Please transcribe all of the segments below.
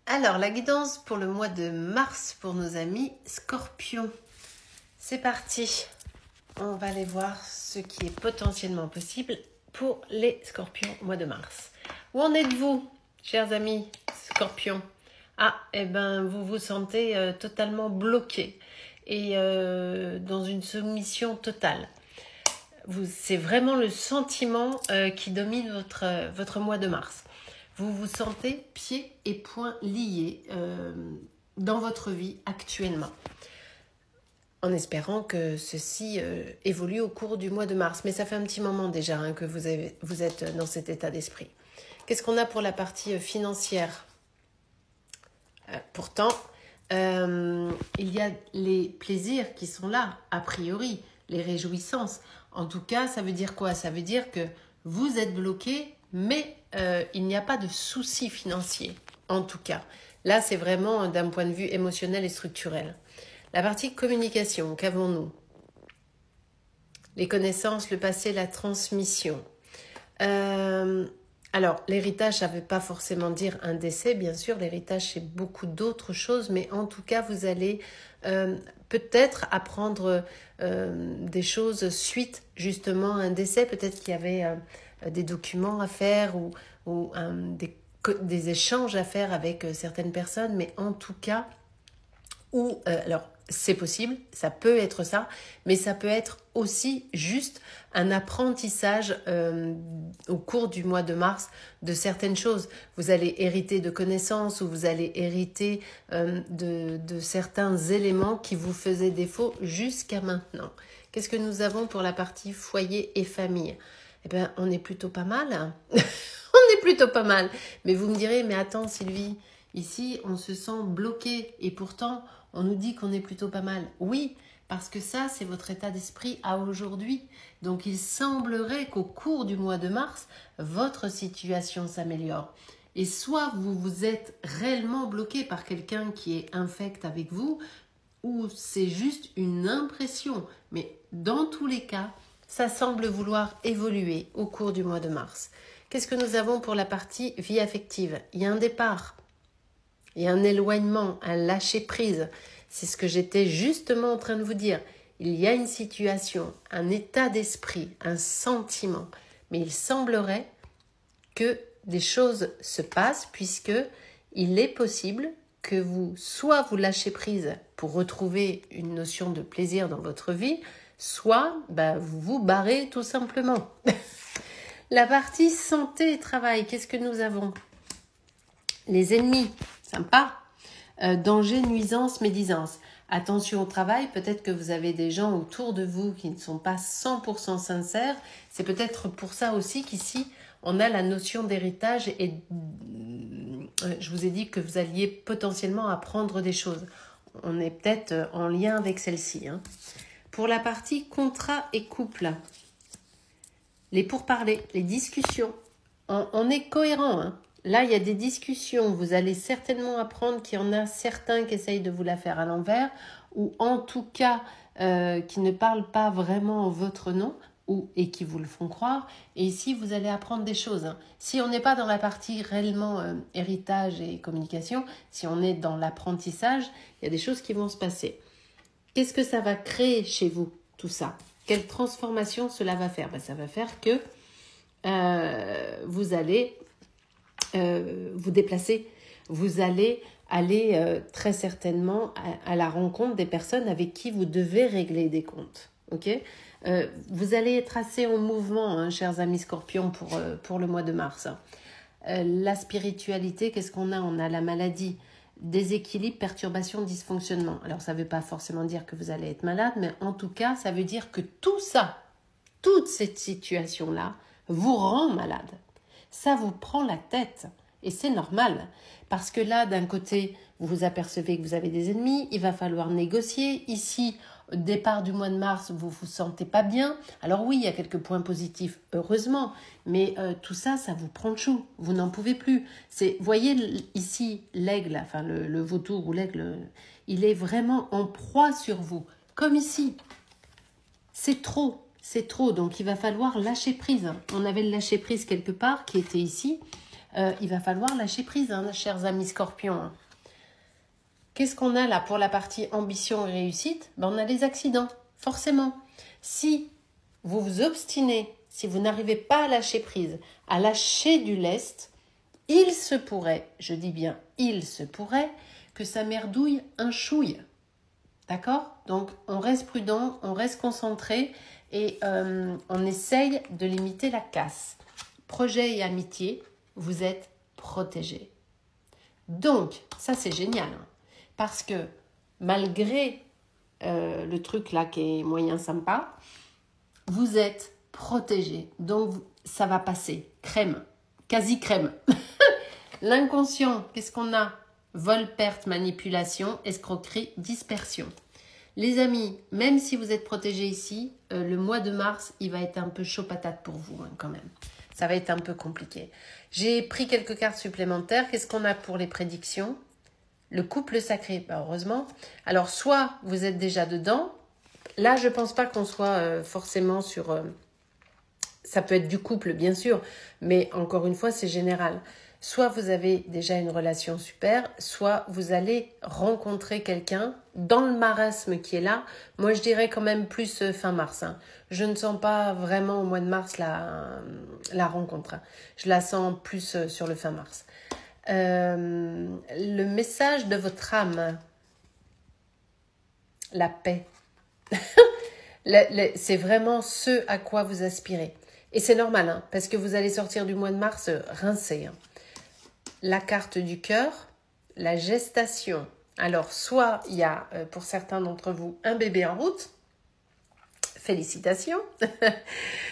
Alors, la guidance pour le mois de mars pour nos amis Scorpions. C'est parti. On va aller voir ce qui est potentiellement possible pour les Scorpions au mois de mars. Où en êtes-vous, chers amis Scorpions? Eh ben, vous vous sentez totalement bloqué et dans une soumission totale. C'est vraiment le sentiment qui domine votre mois de mars. Vous vous sentez pieds et poings liés dans votre vie actuellement. En espérant que ceci évolue au cours du mois de mars. Mais ça fait un petit moment déjà que vous êtes dans cet état d'esprit. Qu'est-ce qu'on a pour la partie financière? Pourtant, il y a les plaisirs qui sont là, a priori, les réjouissances. En tout cas, ça veut dire quoi? Ça veut dire que vous êtes bloqué, mais il n'y a pas de souci financier. En tout cas, là, c'est vraiment d'un point de vue émotionnel et structurel. La partie communication, qu'avons-nous? Les connaissances, le passé, la transmission. Alors, l'héritage, ça ne veut pas forcément dire un décès, bien sûr. L'héritage, c'est beaucoup d'autres choses, mais en tout cas, vous allez peut-être apprendre des choses suite justement à un décès. Peut-être qu'il y avait des documents à faire ou des échanges à faire avec certaines personnes, mais en tout cas, alors c'est possible, ça peut être ça, mais ça peut être aussi juste un apprentissage au cours du mois de mars de certaines choses. Vous allez hériter de connaissances ou vous allez hériter de certains éléments qui vous faisaient défaut jusqu'à maintenant. Qu'est-ce que nous avons pour la partie foyer et famille? Eh bien, on est plutôt pas mal. On est plutôt pas mal. Mais vous me direz, mais attends Sylvie, ici on se sent bloqué et pourtant on nous dit qu'on est plutôt pas mal. Oui, parce que ça, c'est votre état d'esprit à aujourd'hui. Donc, il semblerait qu'au cours du mois de mars, votre situation s'améliore. Et soit vous êtes réellement bloqué par quelqu'un qui est infect avec vous, ou c'est juste une impression. Mais dans tous les cas, ça semble vouloir évoluer au cours du mois de mars. Qu'est-ce que nous avons pour la partie vie affective? Il y a un départ. Il y a un éloignement, un lâcher-prise. C'est ce que j'étais justement en train de vous dire. Il y a une situation, un état d'esprit, un sentiment. Mais il semblerait que des choses se passent puisque il est possible que soit vous lâchez prise pour retrouver une notion de plaisir dans votre vie, soit vous vous barrez tout simplement. La partie santé et travail, qu'est-ce que nous avons? Les ennemis, sympa. Danger, nuisance, médisance. Attention au travail, peut-être que vous avez des gens autour de vous qui ne sont pas 100% sincères. C'est peut-être pour ça aussi qu'ici, on a la notion d'héritage et je vous ai dit que vous alliez potentiellement apprendre des choses. On est peut-être en lien avec celle-ci. Pour la partie contrat et couple, les pourparlers, les discussions, on est cohérent. Là, il y a des discussions. Vous allez certainement apprendre qu'il y en a certains qui essayent de vous la faire à l'envers ou en tout cas qui ne parlent pas vraiment en votre nom et qui vous le font croire. Et ici, vous allez apprendre des choses. Si on n'est pas dans la partie réellement héritage et communication, si on est dans l'apprentissage, il y a des choses qui vont se passer. Qu'est-ce que ça va créer chez vous, tout ça? Quelle transformation cela va faire? Ça va faire que vous allez vous déplacer. Vous allez aller très certainement à la rencontre des personnes avec qui vous devez régler des comptes. Okay, vous allez être assez en mouvement, chers amis Scorpions, pour le mois de mars. La spiritualité, qu'est-ce qu'on a? On a la maladie, déséquilibre, perturbation, dysfonctionnement. Alors, ça ne veut pas forcément dire que vous allez être malade, mais en tout cas, ça veut dire que tout ça, toute cette situation-là, vous rend malade. Ça vous prend la tête. Et c'est normal. Parce que là, d'un côté, vous vous apercevez que vous avez des ennemis. Il va falloir négocier. Ici, au départ du mois de mars, vous ne vous sentez pas bien. Alors oui, il y a quelques points positifs, heureusement. Mais tout ça, ça vous prend le chou. Vous n'en pouvez plus. Voyez ici, l'aigle, enfin le vautour ou l'aigle, il est vraiment en proie sur vous. Comme ici. C'est trop. C'est trop, donc il va falloir lâcher prise. On avait le lâcher prise quelque part qui était ici. il va falloir lâcher prise, hein, chers amis scorpions. Hein. Qu'est-ce qu'on a là pour la partie ambition et réussite? Ben, on a les accidents, forcément. Si vous vous obstinez, si vous n'arrivez pas à lâcher prise, à lâcher du lest, il se pourrait, je dis bien il se pourrait, que ça merdouille un chouille. D'accord? Donc, on reste prudent, on reste concentré et on essaye de limiter la casse. Projet et amitié, vous êtes protégés. Donc, ça c'est génial. Hein, parce que malgré le truc là qui est moyen sympa, vous êtes protégés. Donc, ça va passer. Crème. Quasi crème. L'inconscient, qu'est-ce qu'on a? Vol, perte, manipulation, escroquerie, dispersion. Les amis, même si vous êtes protégés ici, le mois de mars, il va être un peu chaud patate pour vous hein, quand même. Ça va être un peu compliqué. J'ai pris quelques cartes supplémentaires. Qu'est-ce qu'on a pour les prédictions? Le couple sacré, bah, heureusement. Alors, soit vous êtes déjà dedans. Là, je ne pense pas qu'on soit forcément sur... ça peut être du couple, bien sûr. Mais encore une fois, c'est général. Soit vous avez déjà une relation super, soit vous allez rencontrer quelqu'un dans le marasme qui est là. Moi, je dirais quand même plus fin mars. Hein. Je ne sens pas vraiment au mois de mars la rencontre. Hein. Je la sens plus sur le fin mars. Le message de votre âme, la paix. C'est vraiment ce à quoi vous aspirez. Et c'est normal, hein, parce que vous allez sortir du mois de mars rincé. Hein. La carte du cœur, la gestation. Alors, soit il y a, pour certains d'entre vous, un bébé en route. Félicitations.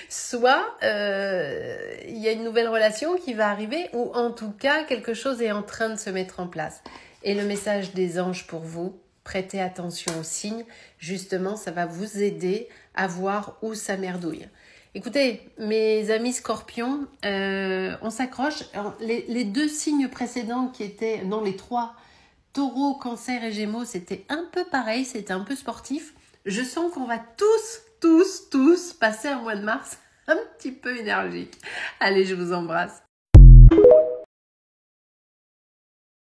Soit il y a une nouvelle relation qui va arriver ou en tout cas, quelque chose est en train de se mettre en place. Et le message des anges pour vous, prêtez attention aux signes. Justement, ça va vous aider à voir où ça merdouille. Écoutez, mes amis scorpions, on s'accroche. Les deux signes précédents qui étaient, non les trois, taureau, cancer et gémeaux, c'était un peu pareil, c'était un peu sportif. Je sens qu'on va tous passer un mois de mars un petit peu énergique. Allez, je vous embrasse.